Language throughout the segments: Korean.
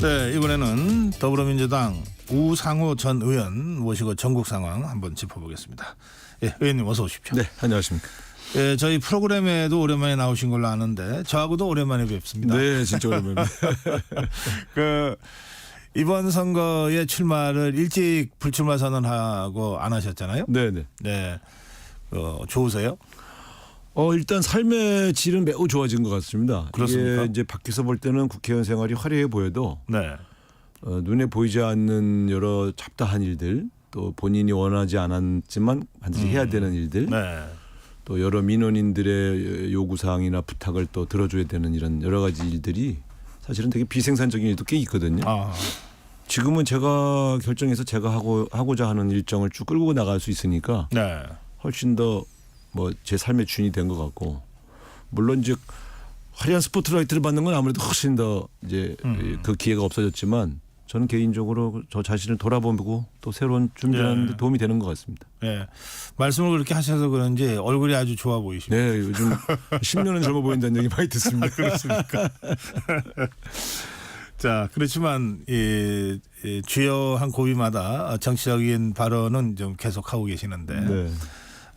네, 이번에는 더불어민주당 우상호 전 의원 모시고 전국 상황 한번 짚어보겠습니다. 예, 의원님 어서 오십시오. 네, 안녕하십니까. 예, 저희 프로그램에도 오랜만에 나오신 걸로 아는데 저하고도 오랜만에 뵙습니다. 네, 진짜 오랜만에. 이번 선거에 출마를 일찍 불출마 선언하고 안 하셨잖아요. 네, 네. 네, 좋으세요? 일단 삶의 질은 매우 좋아진 것 같습니다. 그렇습니까? 이게 이제 밖에서 볼 때는 국회의원 생활이 화려해 보여도 네. 눈에 보이지 않는 여러 잡다한 일들, 또 본인이 원하지 않았지만 반드시 해야 되는 일들, 네. 또 여러 민원인들의 요구사항이나 부탁을 또 들어줘야 되는 이런 여러 가지 일들이 사실은 되게 비생산적인 일도 꽤 있거든요. 지금은 제가 결정해서 제가 하고자 하는 일정을 쭉 끌고 나갈 수 있으니까 네. 훨씬 더 뭐 제 삶의 주인이 된 것 같고, 물론 이제 화려한 스포트라이트를 받는 건 아무래도 훨씬 더 이제 그 기회가 없어졌지만 저는 개인적으로 저 자신을 돌아보고 또 새로운 준비하는 데 도움이 되는 것 같습니다. 네. 말씀을 그렇게 하셔서 그런지 얼굴이 아주 좋아 보이십니다. 네, 요즘 10년은 젊어 보인다는 얘기 많이 듣습니다. 그렇습니까? 자, 그렇지만 이 주요한 고비마다 정치적인 발언은 좀 계속하고 계시는데 네.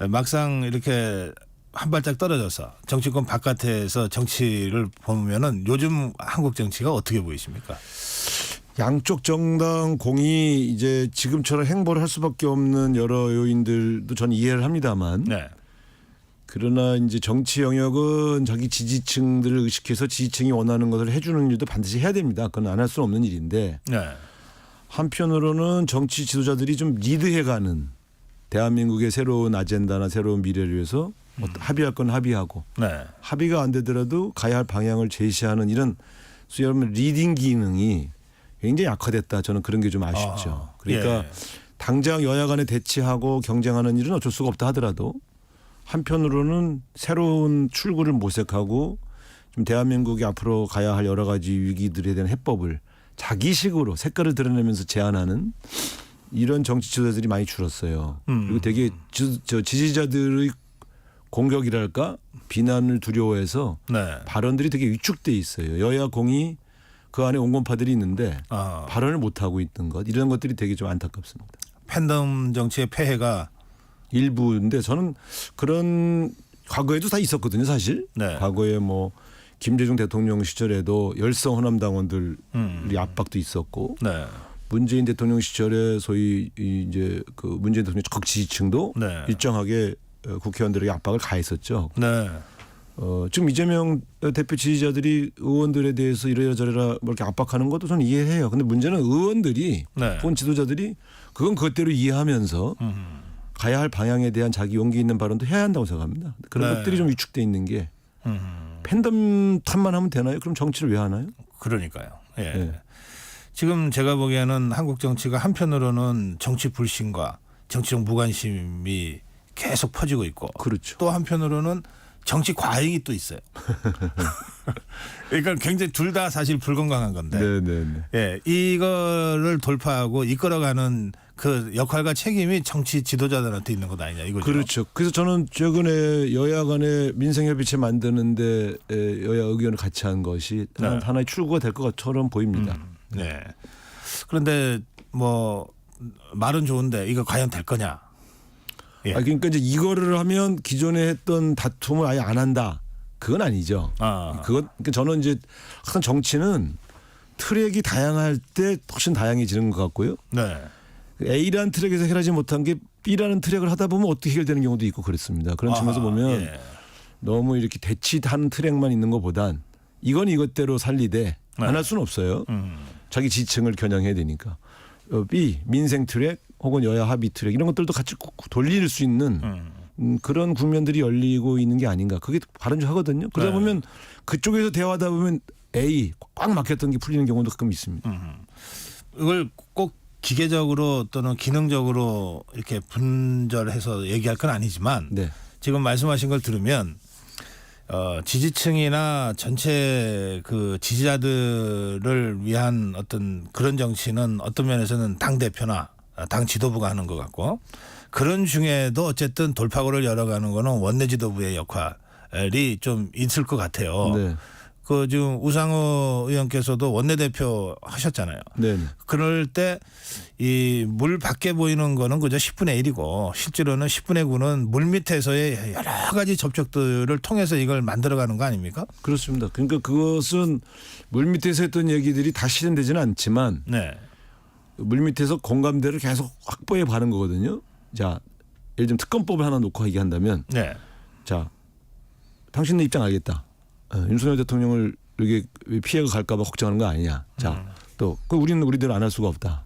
막상 이렇게 한 발짝 떨어져서 정치권 바깥에서 정치를 보면은 요즘 한국 정치가 어떻게 보이십니까? 양쪽 정당 공이 이제 지금처럼 행보를 할 수밖에 없는 여러 요인들도 저는 이해를 합니다만, 네. 그러나 이제 정치 영역은 자기 지지층들을 의식해서 지지층이 원하는 것을 해주는 일도 반드시 해야 됩니다. 그건 안 할 수는 없는 일인데, 네. 한편으로는 정치 지도자들이 좀 리드해가는 대한민국의 새로운 아젠다나 새로운 미래를 위해서 합의할 건 합의하고, 네. 합의가 안 되더라도 가야 할 방향을 제시하는 이런 소위 말하면 리딩 기능이 굉장히 약화됐다. 저는 그런 게 좀 아쉽죠. 그러니까 예. 당장 여야 간에 대치하고 경쟁하는 일은 어쩔 수가 없다 하더라도 한편으로는 새로운 출구를 모색하고 좀 대한민국이 앞으로 가야 할 여러 가지 위기들에 대한 해법을 자기식으로 색깔을 드러내면서 제안하는 이런 정치 지도자들이 많이 줄었어요. 그리고 되게 지지자들의 공격이랄까 비난을 두려워해서 네. 발언들이 되게 위축돼 있어요. 여야 공이 그 안에 온건파들이 있는데 발언을 못 하고 있는 것, 이런 것들이 되게 좀 안타깝습니다. 팬덤 정치의 폐해가 일부인데 저는 그런 과거에도 다 있었거든요, 사실. 네. 과거에 뭐 김대중 대통령 시절에도 열성 호남당원들이 압박도 있었고, 네. 문재인 대통령 시절에 소위 이제 그 문재인 대통령 적 지지층도 네. 일정하게 국회의원들에게 압박을 가했었죠. 네. 지금 이재명 대표 지지자들이 의원들에 대해서 이래저래라 뭐 이렇게 압박하는 것도 저는 이해해요. 근데 문제는 의원들이 네. 혹은 지도자들이 그건 그것대로 이해하면서 가야 할 방향에 대한 자기 용기 있는 발언도 해야 한다고 생각합니다. 그런 네. 것들이 좀 위축돼 있는 게 팬덤 탓만 하면 되나요? 그럼 정치를 왜 하나요? 그러니까요. 예. 네. 지금 제가 보기에는 한국 정치가 한편으로는 정치 불신과 정치적 무관심이 계속 퍼지고 있고, 그렇죠. 또 한편으로는 정치 과잉이 또 있어요. 그러니까 굉장히 둘 다 사실 불건강한 건데, 네네네. 예, 이거를 돌파하고 이끌어가는 그 역할과 책임이 정치 지도자들한테 있는 것 아니냐 이거죠. 그렇죠. 그래서 저는 최근에 여야 간의 민생협의체 만드는데 여야 의견을 같이 한 것이 네. 하나의 출구가 될 것처럼 보입니다. 네. 그런데 뭐 말은 좋은데 이거 과연 될 거냐? 예. 그러니까 이제 이거를 하면 기존에 했던 다툼을 아예 안 한다. 그건 아니죠. 그러니까 저는 이제 항상 정치는 트랙이 다양할 때 훨씬 다양해지는 것 같고요. 네. A라는 트랙에서 해결하지 못한 게 B라는 트랙을 하다 보면 어떻게 해결되는 경우도 있고 그렇습니다. 그런 측면에서 보면 예. 너무 이렇게 대치하는 트랙만 있는 것보단 이건 이것대로 살리되 안 할 수는 없어요. 자기 지층을 겨냥해야 되니까. B 민생 트랙 혹은 여야 합의 트랙 이런 것들도 같이 돌릴 수 있는 그런 국면들이 열리고 있는 게 아닌가. 그게 바람직하거든요. 그러다 네. 보면 그쪽에서 대화하다 보면 A 꽉 막혔던 게 풀리는 경우도 가끔 있습니다. 이걸 꼭 기계적으로 또는 기능적으로 이렇게 분절해서 얘기할 건 아니지만 네. 지금 말씀하신 걸 들으면 지지층이나 전체 그 지지자들을 위한 어떤 그런 정치는 어떤 면에서는 당 대표나 당 지도부가 하는 것 같고, 그런 중에도 어쨌든 돌파구를 열어가는 거는 원내 지도부의 역할이 좀 있을 것 같아요. 네. 그 지금 우상호 의원께서도 원내대표 하셨잖아요. 네. 그럴 때 이 물 밖에 보이는 거는 그저 10분의 1이고 실제로는 10분의 9는 물 밑에서의 여러 가지 접촉들을 통해서 이걸 만들어가는 거 아닙니까? 그렇습니다. 그러니까 그것은 물 밑에서 했던 얘기들이 다 실현되지는 않지만 네. 물 밑에서 공감대를 계속 확보해 가는 거거든요. 자, 예를 들면 특검법을 하나 놓고 얘기한다면, 네. 자, 당신의 입장 알겠다. 윤석열 대통령을 이게 피해가 갈까봐 걱정하는 거 아니냐. 자, 또 우리는 우리대로 안 할 수가 없다.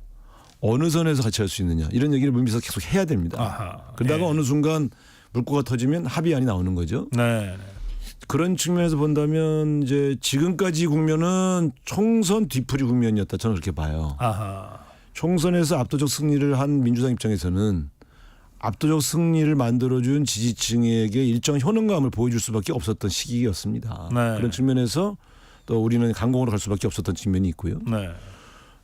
어느 선에서 같이 할 수 있느냐. 이런 얘기를 물 밑에서 계속 해야 됩니다. 아하. 그러다가 예. 어느 순간 물꼬가 터지면 합의안이 나오는 거죠. 네. 그런 측면에서 본다면 이제 지금까지 국면은 총선 뒤풀이 국면이었다. 저는 그렇게 봐요. 아하. 총선에서 압도적 승리를 한 민주당 입장에서는 압도적 승리를 만들어준 지지층에게 일정 효능감을 보여줄 수밖에 없었던 시기였습니다. 네. 그런 측면에서 또 우리는 강공으로 갈 수밖에 없었던 측면이 있고요. 네.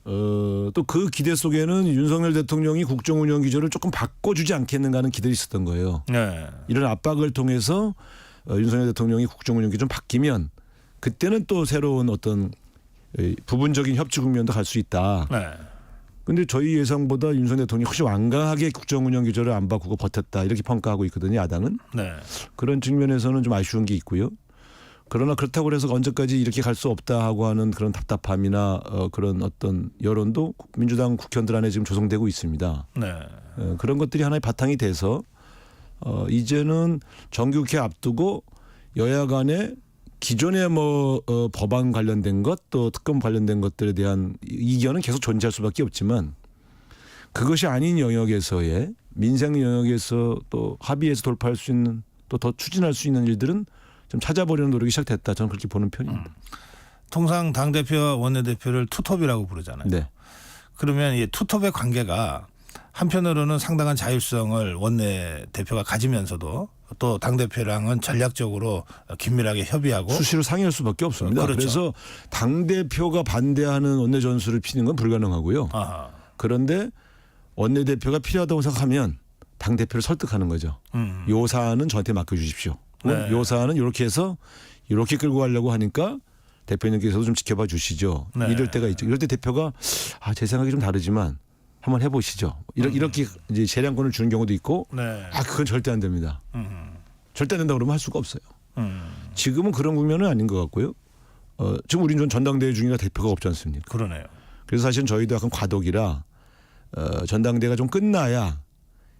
또 그 기대 속에는 윤석열 대통령이 국정운영 기조를 조금 바꿔주지 않겠는가 하는 기대가 있었던 거예요. 네. 이런 압박을 통해서 윤석열 대통령이 국정운영 기조 좀 바뀌면 그때는 또 새로운 어떤 부분적인 협치 국면도 갈 수 있다. 네. 근데 저희 예상보다 윤석열 대통령이 훨씬 완강하게 국정운영 기조를 안 바꾸고 버텼다 이렇게 평가하고 있거든요. 야당은. 네. 그런 측면에서는 좀 아쉬운 게 있고요. 그러나 그렇다고 해서 언제까지 이렇게 갈 수 없다 하고 하는 그런 답답함이나 그런 어떤 여론도 민주당 국회의원들 안에 지금 조성되고 있습니다. 네. 그런 것들이 하나의 바탕이 돼서 이제는 정기국회 앞두고 여야 간에 기존의 법안 관련된 것 또 특검 관련된 것들에 대한 이견은 계속 존재할 수밖에 없지만 그것이 아닌 영역에서의 민생 영역에서 또 합의해서 돌파할 수 있는 또 더 추진할 수 있는 일들은 좀 찾아보려는 노력이 시작됐다. 저는 그렇게 보는 편입니다. 통상 당대표와 원내대표를 투톱이라고 부르잖아요. 네. 그러면 이 투톱의 관계가 한편으로는 상당한 자율성을 원내대표가 가지면서도 또 당대표랑은 전략적으로 긴밀하게 협의하고 수시로 상의할 수밖에 없습니다. 그렇죠. 그래서 당대표가 반대하는 원내 전술을 피는 건 불가능하고요. 아하. 그런데 원내대표가 필요하다고 생각하면 당대표를 설득하는 거죠. 요 사안은 저한테 맡겨주십시오. 네. 요 사안은 이렇게 해서 이렇게 끌고 가려고 하니까 대표님께서도 좀 지켜봐 주시죠. 네. 이럴 때가 있죠. 이럴 때 대표가 제 생각이 좀 다르지만 한번 해보시죠. 이렇게 이제 재량권을 주는 경우도 있고 네. 그건 절대 안 됩니다. 절대 안 된다 그러면 할 수가 없어요. 지금은 그런 국면은 아닌 것 같고요. 지금 우리는 전당대회 중이라 대표가 없지 않습니까? 그러네요. 그래서 사실은 저희도 약간 과도기라 전당대회가 좀 끝나야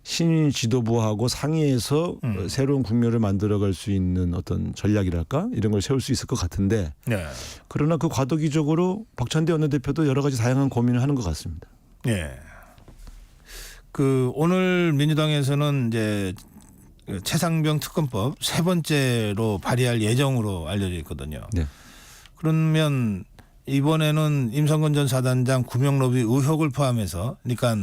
신인 지도부하고 상의해서 새로운 국면을 만들어갈 수 있는 어떤 전략이랄까 이런 걸 세울 수 있을 것 같은데 네. 그러나 그 과도기적으로 박찬대 원내대표도 여러 가지 다양한 고민을 하는 것 같습니다. 예. 그 오늘 민주당에서는 이제 최상병 특검법 세 번째로 발의할 예정으로 알려져 있거든요. 네. 그러면 이번에는 임성근 전 사단장 구명 로비 의혹을 포함해서 그러니까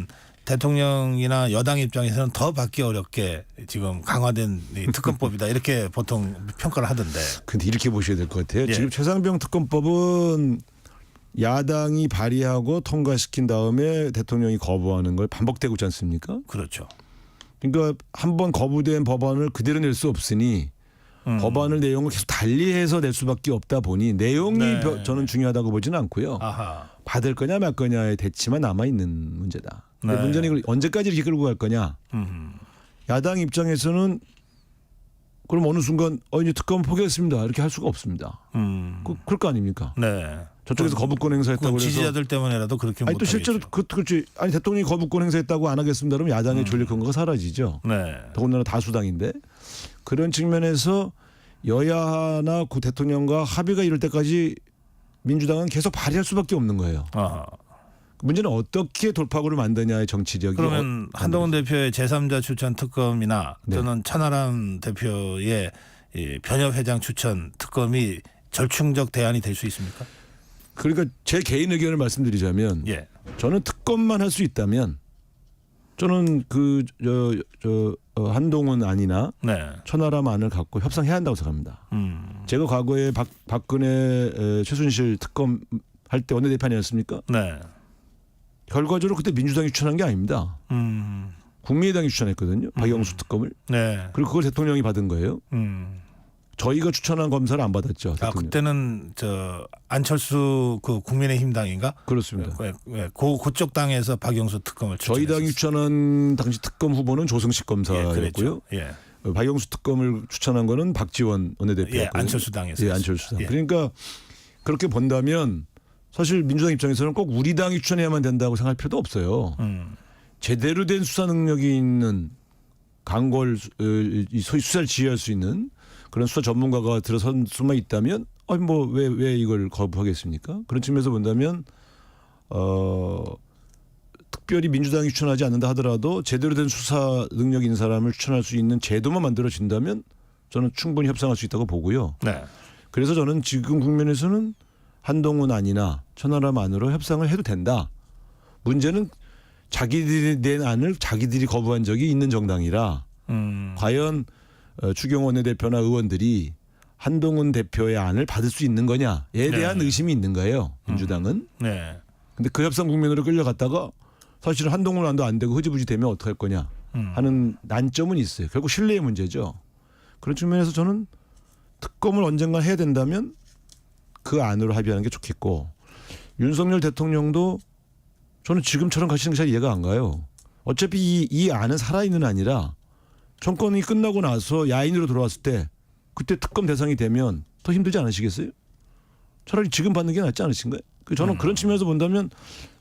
대통령이나 여당 입장에서는 더 받기 어렵게 지금 강화된 이 특검법이다 이렇게 보통 평가를 하던데. 근데 이렇게 보셔야 될 것 같아요. 예. 지금 최상병 특검법은 야당이 발의하고 통과시킨 다음에 대통령이 거부하는 걸 반복되고 있지 않습니까? 그렇죠. 그러니까 한번 거부된 법안을 그대로 낼 수 없으니 법안을 내용을 계속 달리해서 낼 수밖에 없다 보니 내용이 네. 저는 중요하다고 보지는 않고요. 아하. 받을 거냐 말 거냐의 대치만 남아 있는 문제다. 네. 문제는 이걸 언제까지 이렇게 끌고 갈 거냐. 야당 입장에서는 그럼 어느 순간 이제 특검 포기했습니다. 이렇게 할 수가 없습니다. 그럴 거 아닙니까? 네. 저쪽에서 거부권 행사했다고 그래서 지지자들 때문에라도 그렇게 아니 또 못하겠죠. 실제로 그렇지. 아니 대통령이 거부권 행사했다고 안 하겠습니다. 그러면 야당의 존립 근거가 사라지죠. 네. 더군다나 다수당인데 그런 측면에서 여야나 그 대통령과 합의가 이럴 때까지 민주당은 계속 발의할 수밖에 없는 거예요. 아하. 문제는 어떻게 돌파구를 만드냐의 정치력이. 그러면 한동훈 대표의 제3자 추천 특검이나 네. 또는 천하람 대표의 이 변협 회장 추천 특검이 절충적 대안이 될 수 있습니까? 그러니까 제 개인 의견을 말씀드리자면 예. 저는 특검만 할 수 있다면 저는 한동훈 안이나 네. 천하람 안을 갖고 협상해야 한다고 생각합니다. 제가 과거에 박근혜 최순실 특검 할 때 원내대표 아니었습니까? 네. 결과적으로 그때 민주당이 추천한 게 아닙니다. 국민의당이 추천했거든요. 박영수 특검을. 네. 그리고 그걸 대통령이 받은 거예요. 저희가 추천한 검사를 안 받았죠. 아, 대통령. 그때는 저 안철수 그 국민의힘 당인가? 그렇습니다. 그쪽 당에서 박영수 특검을 저희 추천했었어요. 당이 추천한 당시 특검 후보는 조승식 검사였고요. 그랬죠. 예. 박영수 특검을 추천한 거는 박지원 원내대표였고요. 예, 안철수 당에서. 예, 안철수 당. 예. 그러니까 그렇게 본다면 사실 민주당 입장에서는 꼭 우리 당이 추천해야만 된다고 생각할 필요도 없어요. 제대로 된 수사 능력이 있는 강골 소위 수사를 지휘할 수 있는 그런 수사 전문가가 들어선 수만 있다면 뭐 왜 이걸 거부하겠습니까? 그런 측면에서 본다면 특별히 민주당이 추천하지 않는다 하더라도 제대로 된 수사 능력 있는 사람을 추천할 수 있는 제도만 만들어진다면 저는 충분히 협상할 수 있다고 보고요. 네. 그래서 저는 지금 국면에서는 한동훈 안이나 천하람 안으로 협상을 해도 된다. 문제는 자기들이 낸 안을 자기들이 거부한 적이 있는 정당이라 과연 추경호 원내대표나 의원들이 한동훈 대표의 안을 받을 수 있는 거냐에 대한 네. 의심이 있는 거예요. 민주당은. 네. 근데 그 협상 국면으로 끌려갔다가 사실은 한동훈 안도 안 되고 흐지부지 되면 어떡할 거냐 하는 난점은 있어요. 결국 신뢰의 문제죠. 그런 측면에서 저는 특검을 언젠가 해야 된다면 그 안으로 합의하는 게 좋겠고 윤석열 대통령도 저는 지금처럼 가시는 게 잘 이해가 안 가요. 어차피 이 안은 살아있는 안이라 정권이 끝나고 나서 야인으로 돌아왔을 때 그때 특검 대상이 되면 더 힘들지 않으시겠어요? 차라리 지금 받는 게 낫지 않으신가요? 저는 그런 측면에서 본다면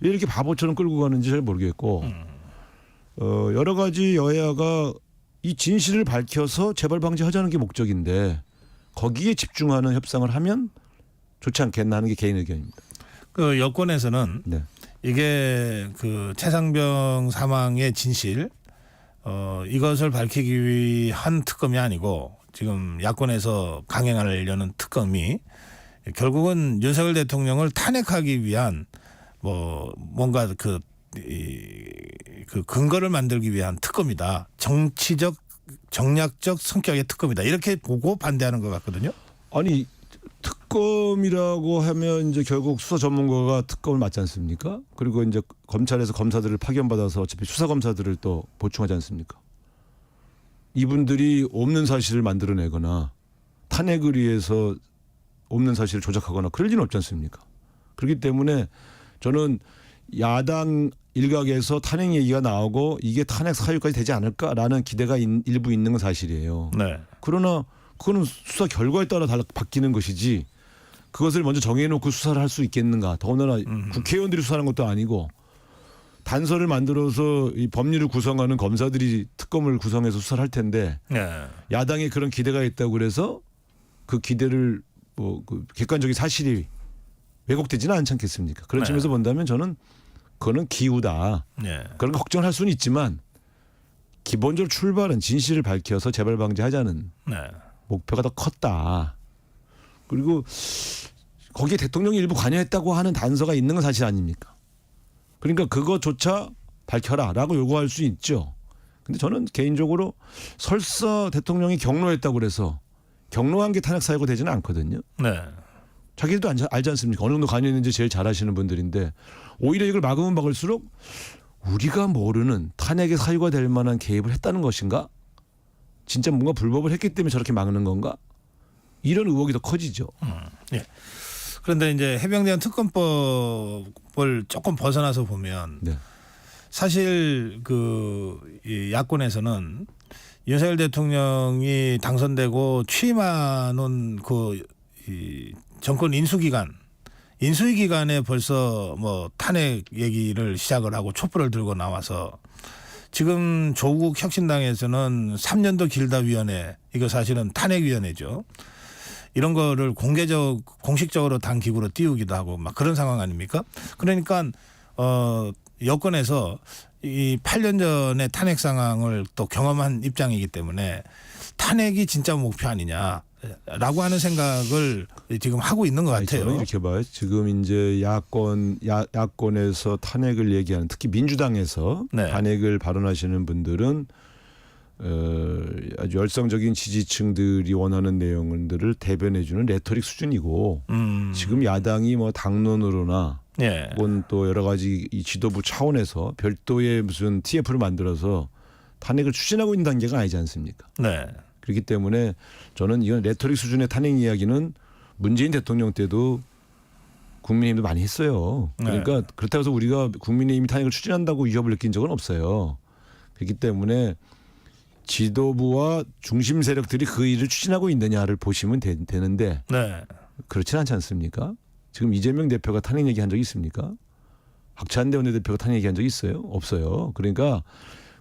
왜 이렇게 바보처럼 끌고 가는지 잘 모르겠고 여러 가지 여야가 이 진실을 밝혀서 재발 방지하자는 게 목적인데 거기에 집중하는 협상을 하면 좋지 않겠나 하는 게 개인 의견입니다. 그 여권에서는 네. 이게 그 최상병 사망의 진실 이것을 밝히기 위한 특검이 아니고 지금 야권에서 강행하려는 특검이 결국은 윤석열 대통령을 탄핵하기 위한 뭔가 그 근거를 만들기 위한 특검이다. 정치적 정략적 성격의 특검이다. 이렇게 보고 반대하는 것 같거든요. 아니 특검이라고 하면 이제 결국 수사 전문가가 특검을 맡지 않습니까? 그리고 이제 검찰에서 검사들을 파견받아서 어차피 수사 검사들을 또 보충하지 않습니까? 이분들이 없는 사실을 만들어내거나 탄핵을 위해서 없는 사실을 조작하거나 그럴 리는 없지 않습니까? 그렇기 때문에 저는 야당 일각에서 탄핵 얘기가 나오고 이게 탄핵 사유까지 되지 않을까라는 기대가 일부 있는 건 사실이에요. 네. 그러나 그거는 수사 결과에 따라 바뀌는 것이지 그것을 먼저 정해놓고 수사를 할 수 있겠는가. 더군다나 국회의원들이 수사하는 것도 아니고 단서를 만들어서 이 법률을 구성하는 검사들이 특검을 구성해서 수사를 할 텐데 네. 야당에 그런 기대가 있다고 그래서 그 기대를 그 객관적인 사실이 왜곡되지는 않지 않겠습니까? 그런 네. 측면에서 본다면 저는 그거는 기우다. 네. 그런 거 걱정할 수는 있지만 기본적으로 출발은 진실을 밝혀서 재발 방지하자는 네. 목표가 더 컸다. 그리고 거기에 대통령이 일부 관여했다고 하는 단서가 있는 건 사실 아닙니까? 그러니까 그것조차 밝혀라라고 요구할 수 있죠. 근데 저는 개인적으로 설사 대통령이 경로했다고 그래서 경로한 게 탄핵 사유가 되지는 않거든요. 네. 자기들도 알지 않습니까? 어느 정도 관여했는지 제일 잘 아시는 분들인데 오히려 이걸 막으면 막을수록 우리가 모르는 탄핵의 사유가 될 만한 개입을 했다는 것인가? 진짜 뭔가 불법을 했기 때문에 저렇게 막는 건가? 이런 의혹이 더 커지죠. 예. 그런데 이제 해병대원 특검법을 조금 벗어나서 보면 네. 사실 이 야권에서는 윤석열 대통령이 당선되고 취임하는 이 정권 인수위 기간에 벌써 탄핵 얘기를 시작을 하고 촛불을 들고 나와서 지금 조국 혁신당에서는 3년도 길다 위원회 이거 사실은 탄핵위원회죠. 이런 거를 공식적으로 당 기구로 띄우기도 하고 막 그런 상황 아닙니까? 그러니까 여권에서 이 8년 전에 탄핵 상황을 또 경험한 입장이기 때문에 탄핵이 진짜 목표 아니냐라고 하는 생각을 지금 하고 있는 것 같아요. 저는 이렇게 봐요. 지금 이제 야권에서 탄핵을 얘기하는 특히 민주당에서 네. 탄핵을 발언하시는 분들은 아주 열성적인 지지층들이 원하는 내용들을 대변해주는 레토릭 수준이고 지금 야당이 당론으로나 예. 혹은 또 여러 가지 이 지도부 차원에서 별도의 무슨 TF를 만들어서 탄핵을 추진하고 있는 단계가 아니지 않습니까? 네. 그렇기 때문에 저는 이건 레토릭 수준의 탄핵 이야기는 문재인 대통령 때도 국민의힘도 많이 했어요. 그러니까 그렇다고 해서 우리가 국민의힘이 탄핵을 추진한다고 위협을 느낀 적은 없어요. 그렇기 때문에 지도부와 중심 세력들이 그 일을 추진하고 있느냐를 보시면 되는데 네. 그렇진 않지 않습니까? 지금 이재명 대표가 탄핵 얘기한 적이 있습니까? 박찬대 원내대표가 탄핵 얘기한 적이 있어요? 없어요. 그러니까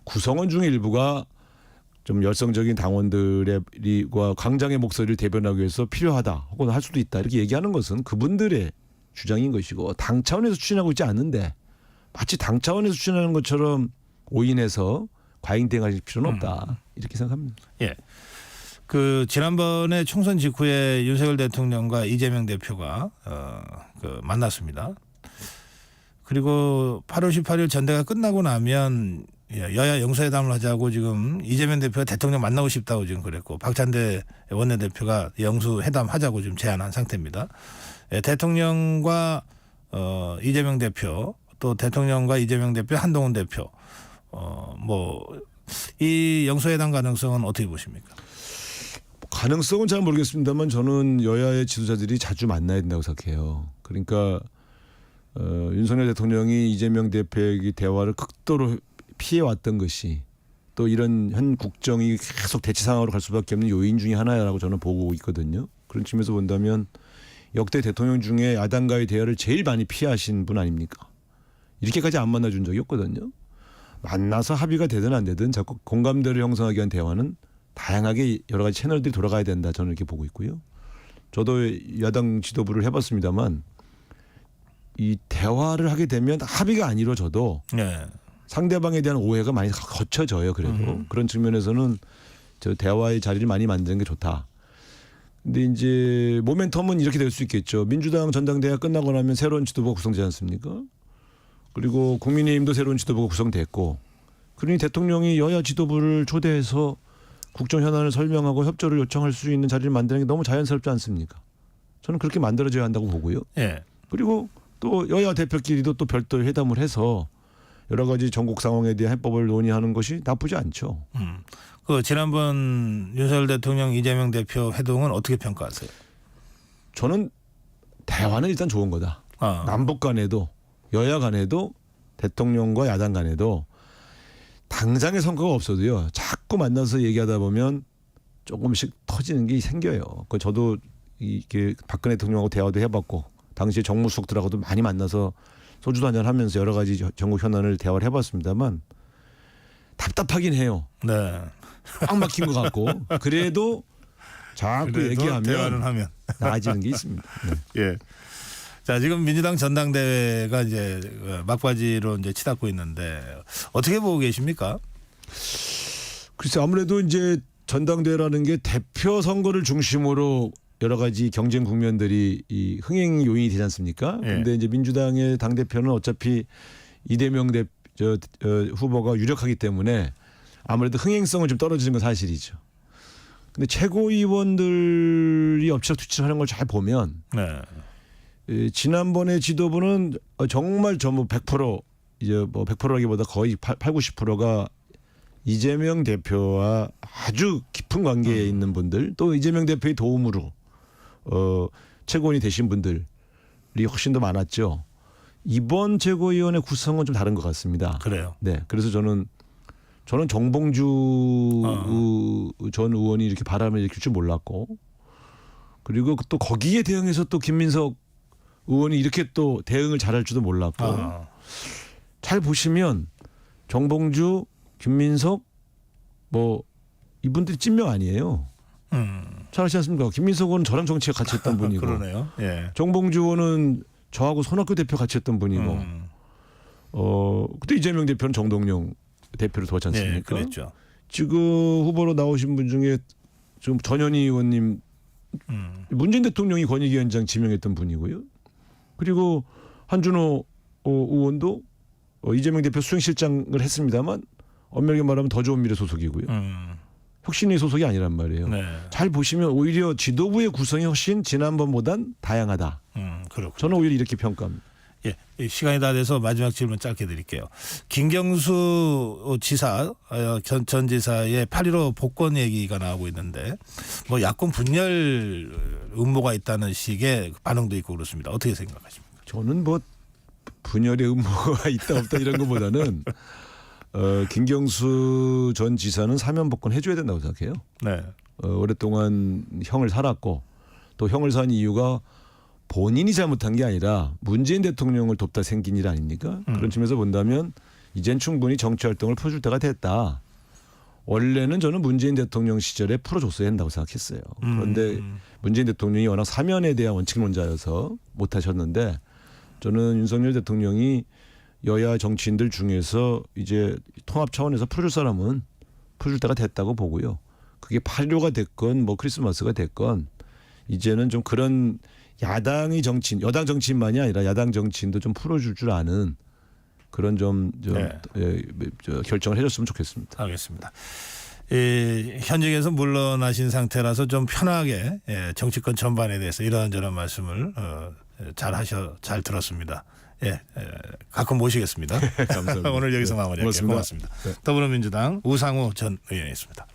구성원 중에 일부가 좀 열성적인 당원들과 광장의 목소리를 대변하기 위해서 필요하다 혹은 할 수도 있다 이렇게 얘기하는 것은 그분들의 주장인 것이고 당 차원에서 추진하고 있지 않는데 마치 당 차원에서 추진하는 것처럼 오인해서 과잉대응할 필요는 없다 이렇게 생각합니다. 예. 그 지난번에 총선 직후에 윤석열 대통령과 이재명 대표가 만났습니다. 그리고 8월 18일 전대가 끝나고 나면 여야 영수회담을 하자고 지금 이재명 대표가 대통령 만나고 싶다고 지금 그랬고 박찬대 원내대표가 영수회담 하자고 지금 제안한 상태입니다. 예, 대통령과 이재명 대표 또 대통령과 이재명 대표 한동훈 대표 이 영수회담 가능성은 어떻게 보십니까? 가능성은 잘 모르겠습니다만 저는 여야의 지도자들이 자주 만나야 된다고 생각해요. 그러니까 윤석열 대통령이 이재명 대표에게 대화를 극도로 피해왔던 것이 또 이런 현 국정이 계속 대치 상황으로 갈 수밖에 없는 요인 중에 하나라고 저는 보고 있거든요. 그런 측면에서 본다면 역대 대통령 중에 야당과의 대화를 제일 많이 피하신 분 아닙니까? 이렇게까지 안 만나준 적이 없거든요. 만나서 합의가 되든 안 되든 자꾸 공감대를 형성하기 위한 대화는 다양하게 여러 가지 채널들이 돌아가야 된다 저는 이렇게 보고 있고요. 저도 야당 지도부를 해봤습니다만 이 대화를 하게 되면 합의가 안 이루어져도 네. 상대방에 대한 오해가 많이 거쳐져요. 그래도 그런 측면에서는 저 대화의 자리를 많이 만드는 게 좋다. 근데 이제 모멘텀은 이렇게 될 수 있겠죠. 민주당 전당대회가 끝나고 나면 새로운 지도부가 구성되지 않습니까? 그리고 국민의힘도 새로운 지도부가 구성됐고 그러니 대통령이 여야 지도부를 초대해서 국정 현안을 설명하고 협조를 요청할 수 있는 자리를 만드는 게 너무 자연스럽지 않습니까? 저는 그렇게 만들어져야 한다고 보고요. 예. 그리고 또 여야 대표끼리도 또 별도 회담을 해서 여러 가지 전국 상황에 대한 해법을 논의하는 것이 나쁘지 않죠. 그 지난번 윤석열 대통령 이재명 대표 회동은 어떻게 평가하세요? 저는 대화는 일단 좋은 거다. 남북 간에도 여야 간에도 대통령과 야당 간에도 당장의 성과가 없어도요. 자꾸 만나서 얘기하다 보면 조금씩 터지는 게 생겨요. 그 저도 이게 박근혜 대통령하고 대화도 해봤고 당시에 정무수석들하고도 많이 만나서 소주도 한잔 하면서 여러 가지 전국 현안을 대화를 해봤습니다만 답답하긴 해요. 네. 꽉 막힌 것 같고 그래도 자꾸 얘기하면 대화를 하면 나아지는 게 있습니다. 네. 예. 자, 지금 민주당 전당대회가 이제 막바지로 이제 치닫고 있는데 어떻게 보고 계십니까? 글쎄 아무래도 이제 전당대회라는 게 대표 선거를 중심으로 여러 가지 경쟁 국면들이 이 흥행 요인이 되지 않습니까? 그런데 이제 민주당의 당 대표는 어차피 이재명 후보가 유력하기 때문에 아무래도 흥행성은 좀 떨어지는 건 사실이죠. 근데 최고위원들이 엎치락뒤치락하는 걸 잘 보면 지난번에 지도부는 정말 전부 100% 이제 뭐 100%라기보다 거의 80~90%가 이재명 대표와 아주 깊은 관계에 있는 분들 또 이재명 대표의 도움으로 최고위원이 되신 분들이 훨씬 더 많았죠. 이번 최고위원회 구성은 좀 다른 것 같습니다. 그래요. 네, 그래서 저는 정봉주 전 의원이 이렇게 바람을 일으킬 줄 몰랐고 그리고 또 거기에 대응해서 또 김민석 의원이 이렇게 또 대응을 잘할 줄도 몰랐고 잘 보시면 정봉주, 김민석 뭐 이분들이 찐명 아니에요. 잘 아시지 않습니까? 김민석 의원은 저랑 정치에 같이 했던 분이고 그러네요. 예. 정봉주 의원은 저하고 손학규 대표 같이 했던 분이고 그때 이재명 대표는 정동영 대표를 도왔지 않습니까? 예, 그랬죠. 지금 후보로 나오신 분 중에 지금 전현희 의원님 문재인 대통령이 권익위원장 지명했던 분이고요. 그리고 한준호 의원도 이재명 대표 수행실장을 했습니다만 엄밀하게 말하면 더 좋은 미래 소속이고요. 혁신의 소속이 아니란 말이에요. 네. 잘 보시면 오히려 지도부의 구성이 훨씬 지난번보단 다양하다. 그렇군요. 저는 오히려 이렇게 평가합니다. 예, 이 시간이 다 돼서 마지막 질문 짧게 드릴게요. 김경수 지사 전 지사의 8.15 복권 얘기가 나오고 있는데 뭐 야권 분열 음모가 있다는 식의 반응도 있고 그렇습니다. 어떻게 생각하십니까? 저는 뭐 분열의 음모가 있다 없다 이런 것보다는 김경수 전 지사는 사면 복권 해줘야 된다고 생각해요. 네. 오랫동안 형을 살았고 또 형을 산 이유가 본인이 잘못한 게 아니라 문재인 대통령을 돕다 생긴 일 아닙니까? 그런 측면에서 본다면 이젠 충분히 정치활동을 풀어줄 때가 됐다. 원래는 저는 문재인 대통령 시절에 풀어줬어야 한다고 생각했어요. 그런데 문재인 대통령이 워낙 사면에 대한 원칙론자여서 못하셨는데 저는 윤석열 대통령이 여야 정치인들 중에서 이제 통합 차원에서 풀어줄 사람은 풀어줄 때가 됐다고 보고요. 그게 8.15가 됐건 뭐 크리스마스가 됐건 이제는 좀 그런 야당의 정치인, 여당 정치인만이 아니라 야당 정치인도 좀 풀어줄 줄 아는 그런 결정을 해줬으면 좋겠습니다. 알겠습니다. 현직에서 물러나신 상태라서 좀 편하게 정치권 전반에 대해서 이런저런 말씀을 잘 들었습니다. 가끔 모시겠습니다. 감사합니다. 오늘 여기서 마무리할게요. 고맙습니다. 네. 더불어민주당 우상호 전 의원이었습니다.